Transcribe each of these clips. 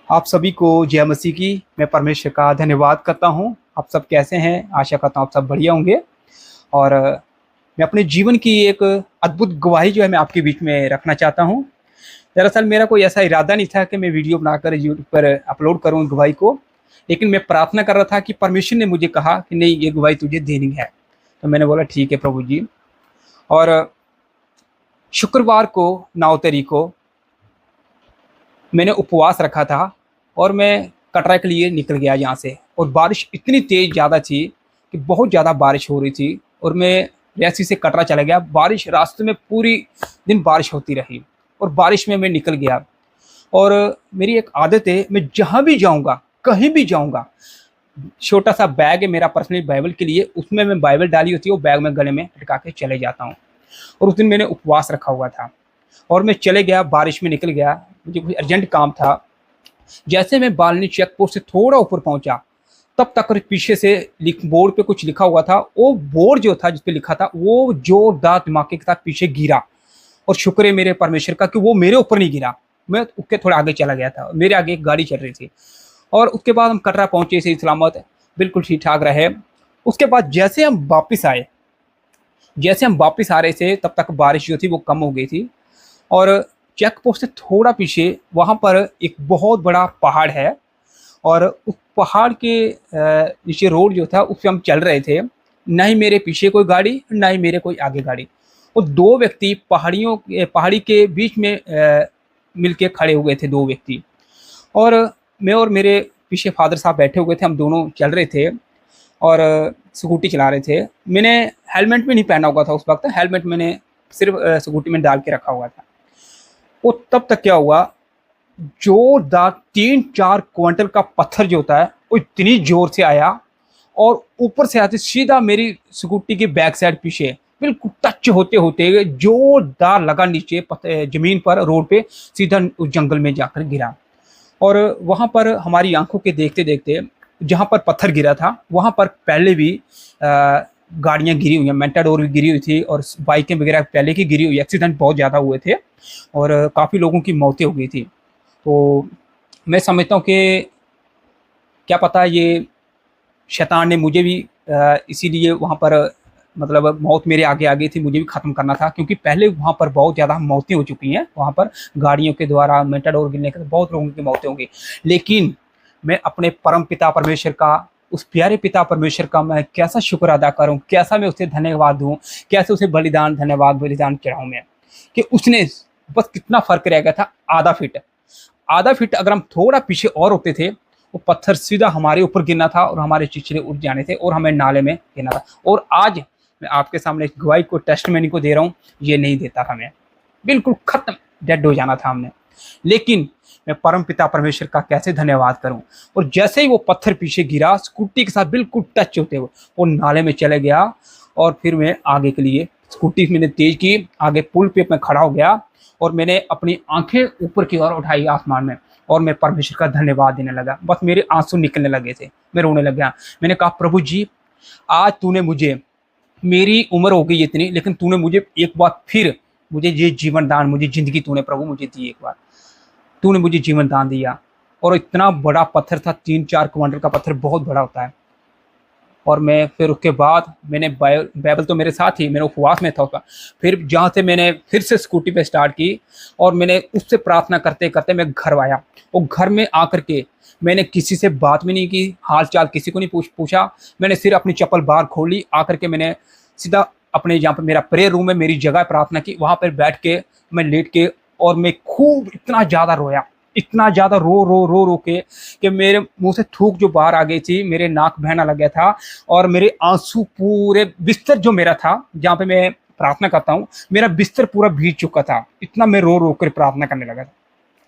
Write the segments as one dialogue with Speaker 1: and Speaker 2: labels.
Speaker 1: आप सभी को जय मसीह की। मैं परमेश्वर का धन्यवाद करता हूँ। आप सब कैसे हैं? आशा करता हूँ आप सब बढ़िया होंगे। और मैं अपने जीवन की एक अद्भुत गवाही जो है मैं आपके बीच में रखना चाहता हूँ। दरअसल मेरा कोई ऐसा इरादा नहीं था कि मैं वीडियो बनाकर यूट्यूब पर अपलोड करूँ गवाही को, लेकिन मैं प्रार्थना कर रहा था कि परमेश्वर ने मुझे कहा कि नहीं, ये गवाही तुझे देनी है। तो मैंने बोला ठीक है प्रभु जी। और शुक्रवार को 9 तारीख को मैंने उपवास रखा था और मैं कटरा के लिए निकल गया यहाँ से। और बारिश इतनी तेज़ ज़्यादा थी कि बहुत ज़्यादा बारिश हो रही थी और मैं रियासी से कटरा चला गया। बारिश रास्ते में पूरी दिन बारिश होती रही और बारिश में मैं निकल गया। और मेरी एक आदत है, मैं जहाँ भी जाऊँगा, कहीं भी जाऊँगा, छोटा सा बैग है मेरा पर्सनली बाइबल के लिए, उसमें मैं बाइबल डाली होती है, वो बैग में गले में लटका के चले जाता हूँ। और उस दिन मैंने उपवास रखा हुआ था और मैं चले गया, बारिश में निकल गया, मुझे कोई अर्जेंट काम था। जैसे मैं बालनी चेक पोस्ट से थोड़ा ऊपर पहुंचा, तब तक पीछे से बोर्ड पे कुछ लिखा हुआ था। वो बोर्ड जो था जिस पे लिखा था वो जोरदार धमाके के साथ पीछे गिरा। और शुक्र है मेरे परमेश्वर का कि वो मेरे ऊपर नहीं गिरा। मैं उसके थोड़ा आगे चला गया था, मेरे आगे एक गाड़ी चल रही थी। और उसके बाद हम कटरा पहुंचे सही सलामत, बिल्कुल ठीक ठाक रहे। उसके बाद जैसे हम वापस आ रहे थे, तब तक बारिश जो थी वो कम हो गई थी। और चेक पोस्ट से थोड़ा पीछे वहाँ पर एक बहुत बड़ा पहाड़ है। और उस पहाड़ के नीचे रोड जो था उस पे हम चल रहे थे। ना ही मेरे पीछे कोई गाड़ी, ना ही मेरे कोई आगे गाड़ी। और दो व्यक्ति पहाड़ी के बीच में मिलके खड़े हुए थे, दो व्यक्ति। और मैं और मेरे पीछे फादर साहब बैठे हुए थे, हम दोनों चल रहे थे और स्कूटी चला रहे थे। मैंने हेलमेट भी नहीं पहना हुआ था उस वक्त, हेलमेट मैंने सिर्फ स्कूटी में डाल के रखा हुआ था। वो तब तक क्या हुआ, जोरदार 3-4 क्विंटल का पत्थर जो होता है वो इतनी जोर से आया और ऊपर से आते सीधा मेरी स्कूटी के बैक साइड पीछे बिल्कुल टच होते होते जोरदार लगा नीचे जमीन पर, रोड पे, सीधा उस जंगल में जाकर गिरा। और वहां पर हमारी आंखों के देखते देखते जहां पर पत्थर गिरा था वहां पर पहले भी गाड़ियां गिरी हुई हैं, मेंटाडोर भी गिरी हुई थी और बाइकें वगैरह पहले की गिरी हुई, एक्सीडेंट बहुत ज़्यादा हुए थे और काफ़ी लोगों की मौतें हो गई थी। तो मैं समझता हूँ कि क्या पता ये शैतान ने मुझे भी इसीलिए वहाँ पर, मतलब मौत मेरे आगे आ गई थी, मुझे भी ख़त्म करना था, क्योंकि पहले वहाँ पर बहुत ज़्यादा मौतें हो चुकी हैं। वहाँ पर गाड़ियों के द्वारा, मेटाडोर गिरने के बहुत लोगों की मौतें होंगी। लेकिन मैं अपने परम पिता परमेश्वर का, उस प्यारे पिता परमेश्वर का मैं कैसा शुक्र अदा करूँ, कैसा मैं उसे धन्यवाद दूँ, कैसे उसे बलिदान चढ़ाऊँ मैं, कि उसने बस कितना फ़र्क रह गया था, आधा फीट। आधा फीट अगर हम थोड़ा पीछे और होते थे, वो पत्थर सीधा हमारे ऊपर गिरना था और हमारे चिचड़े उड़ जाने थे और हमें नाले में गिरना था। और आज मैं आपके सामने इस गवाही को, टेस्टमनी को दे रहा हूँ, ये नहीं देता था मैं, बिल्कुल खत्म, डेड हो जाना था हमने। लेकिन मैं परम पिता परमेश्वर का कैसे धन्यवाद करूं। और जैसे ही वो पत्थर पीछे गिरा, स्कूटी के साथ बिल्कुल टच होते हुए वो नाले में चले गया। और फिर मैं आगे के लिए स्कूटी मैंने तेज की, आगे पुल पे मैं खड़ा हो गया और मैंने अपनी आंखें ऊपर की ओर उठाई आसमान में और मैं परमेश्वर का धन्यवाद देने लगा। बस मेरे आंसू निकलने लगे थे, मैं रोने लग गया। मैंने कहा प्रभु जी, आज तूने मुझे, मेरी उम्र हो गई इतनी, लेकिन तूने मुझे एक बार फिर, मुझे ये जीवन दान, मुझे ज़िंदगी तूने प्रभु मुझे दी, एक बार तूने मुझे जीवन दान दिया। और इतना बड़ा पत्थर था, 3-4 क्विंटल का पत्थर बहुत बड़ा होता है। और मैं फिर उसके बाद मैंने बाइबल तो मेरे साथ ही, मेरे उपवास में था उसका। फिर जहाँ से मैंने फिर से स्कूटी पे स्टार्ट की और मैंने उससे प्रार्थना करते करते मैं घर आया। और घर में आकर के मैंने किसी से बात भी नहीं की, हाल चाल किसी को नहीं पूछा। मैंने सिर्फ अपनी चप्पल बाहर खोली, आकर के मैंने सीधा अपने जहाँ पर मेरा प्रेयर रूम है, मेरी जगह प्रार्थना की, वहाँ पर बैठ के मैं लेट के, और मैं खूब इतना ज़्यादा रोया, इतना ज़्यादा रो के कि मेरे मुंह से थूक जो बाहर आ गई थी, मेरे नाक बहना लग गया था। और मेरे आंसू पूरे बिस्तर जो मेरा था, जहाँ पे मैं प्रार्थना करता हूँ, मेरा बिस्तर पूरा भीग चुका था। इतना मैं रो कर प्रार्थना करने लगा था।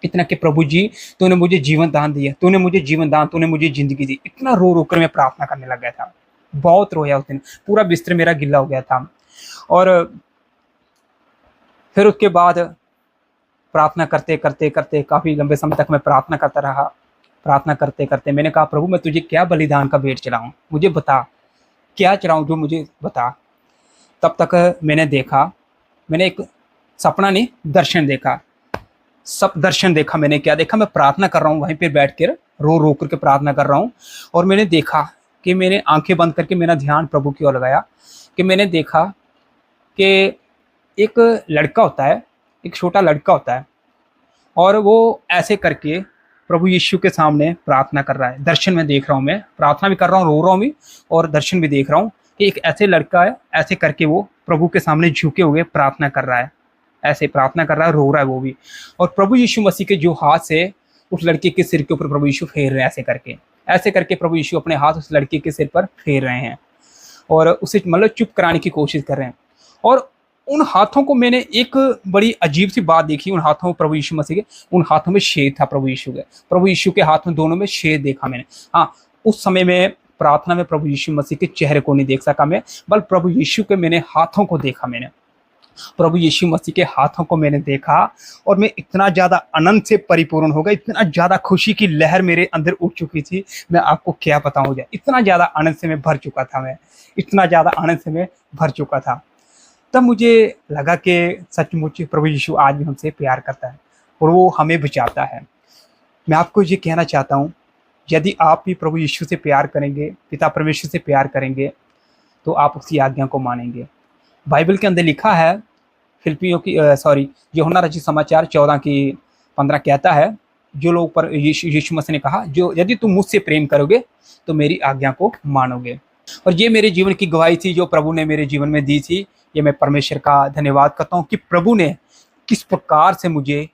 Speaker 1: इतना कि प्रभु जी, तूने मुझे जीवन दान दिया, तूने मुझे जीवन दान, तूने मुझे ज़िंदगी दी। इतना रो कर मैं प्रार्थना करने लग गया था। बहुत रोया उस दिन, पूरा बिस्तर मेरा गिल्ला हो गया था। और फिर उसके बाद प्रार्थना करते काफ़ी लंबे समय तक मैं प्रार्थना करता रहा। प्रार्थना करते करते मैंने कहा प्रभु, मैं तुझे क्या बलिदान का भेंट चढ़ाऊँ, मुझे बता, क्या चढ़ाऊँ जो मुझे बता। तब तक मैंने देखा, मैंने एक सपना नहीं, दर्शन देखा। सब दर्शन देखा मैंने। क्या देखा? मैं प्रार्थना कर रहा हूँ वहीं पे बैठ कर, रो रो करके प्रार्थना कर रहा हूँ। और मैंने देखा कि मैंने आंखें बंद करके मेरा ध्यान प्रभु की ओर लगाया, कि मैंने देखा कि एक लड़का होता है, एक छोटा लड़का होता है, और वो ऐसे करके प्रभु यीशु के सामने प्रार्थना कर रहा है। दर्शन में देख रहा हूँ, मैं प्रार्थना भी कर रहा हूँ, रो रहा हूँ भी, और दर्शन भी देख रहा हूँ कि एक ऐसे लड़का है, ऐसे करके वो प्रभु के सामने झुके हुए प्रार्थना कर रहा है, ऐसे प्रार्थना कर रहा है, रो रहा है वो भी। और प्रभु यीशु मसीह के जो हाथ से उस लड़के के सिर के ऊपर प्रभु यीशु फेर रहे हैं, ऐसे करके प्रभु यीशु अपने हाथ उस लड़के के सिर पर फेर रहे हैं, और उसे मतलब चुप कराने की कोशिश कर रहे हैं। और उन हाथों को मैंने एक बड़ी अजीब सी बात देखी, उन हाथों में प्रभु यीशु मसीह के, उन हाथों में शेर था प्रभु यीशु के हाथ में दोनों में शेर देखा मैंने। हाँ, उस समय में प्रार्थना में प्रभु यीशु मसीह के चेहरे को नहीं देख सका मैं, बल्कि प्रभु यीशु के मैंने हाथों को देखा। मैंने प्रभु यीशु मसीह के हाथों को मैंने देखा, और मैं इतना ज़्यादा आनंद से परिपूर्ण हो गया, इतना ज़्यादा खुशी की लहर मेरे अंदर उठ चुकी थी, मैं आपको क्या बताऊँ जाए। इतना ज़्यादा आनंद से मैं भर चुका था, मैं इतना ज़्यादा आनंद से मैं भर चुका था। तब मुझे लगा कि सचमुच प्रभु यीशु आज भी हमसे प्यार करता है और वो हमें बचाता है। मैं आपको ये कहना चाहता हूँ, यदि आप भी प्रभु यीशु से प्यार करेंगे, पिता परमेश्वर से प्यार करेंगे, तो आप उसकी आज्ञा को मानेंगे। बाइबल के अंदर लिखा है, फिलिपियों की यूहन्ना रचित समाचार 14:15 कहता है, जो लोग पर यीशु मसीह ने कहा, जो यदि तुम मुझसे प्रेम करोगे तो मेरी आज्ञा को मानोगे। और ये मेरे जीवन की गवाही थी जो प्रभु ने मेरे जीवन में दी थी। ये मैं परमेश्वर का धन्यवाद करता हूँ कि प्रभु ने किस प्रकार से मुझे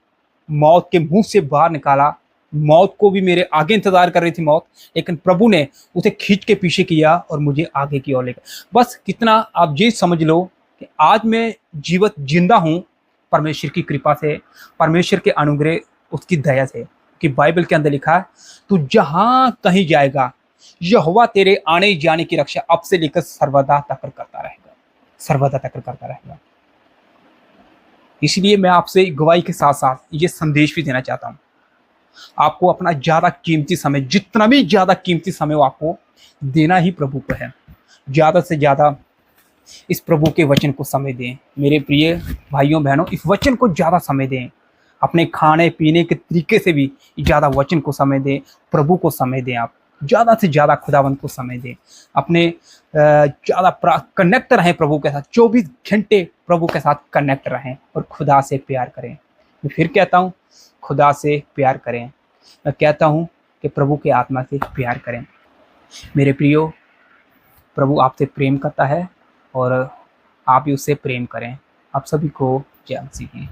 Speaker 1: मौत के मुंह से बाहर निकाला। मौत को भी मेरे आगे इंतजार कर रही थी मौत, लेकिन प्रभु ने उसे खींच के पीछे किया और मुझे आगे की ओर लेकर। बस कितना आप ये समझ लो कि आज मैं जीवित जिंदा हूँ परमेश्वर की कृपा से, परमेश्वर के अनुग्रह, उसकी दया से। कि बाइबल के अंदर लिखा है, तू जहां कहीं जाएगा यहोवा तेरे आने जाने की रक्षा अब से लेकर सर्वदा तक करता रहेगा, सर्वदा तक करता रहेगा। इसलिए मैं आपसे गवाही के साथ साथ ये संदेश भी देना चाहता हूँ, आपको अपना ज्यादा कीमती समय, जितना भी ज्यादा कीमती समय वो आपको देना ही प्रभु को है। ज्यादा से ज्यादा इस प्रभु के वचन को समय दें मेरे प्रिय भाइयों बहनों, इस वचन को ज्यादा समय दें। अपने खाने पीने के तरीके से भी ज्यादा वचन को समय दें, प्रभु को समय दें। आप ज्यादा से ज्यादा खुदावंत को समय दें, अपने ज्यादा कनेक्ट रहें प्रभु के साथ, 24 घंटे प्रभु के साथ कनेक्ट रहें और खुदा से प्यार करें। मैं फिर कहता हूँ, खुदा से प्यार करें। मैं कहता हूँ कि प्रभु के आत्मा से प्यार करें। मेरे प्रियो, प्रभु आपसे प्रेम करता है और आप भी उससे प्रेम करें। आप सभी को जय मसीह।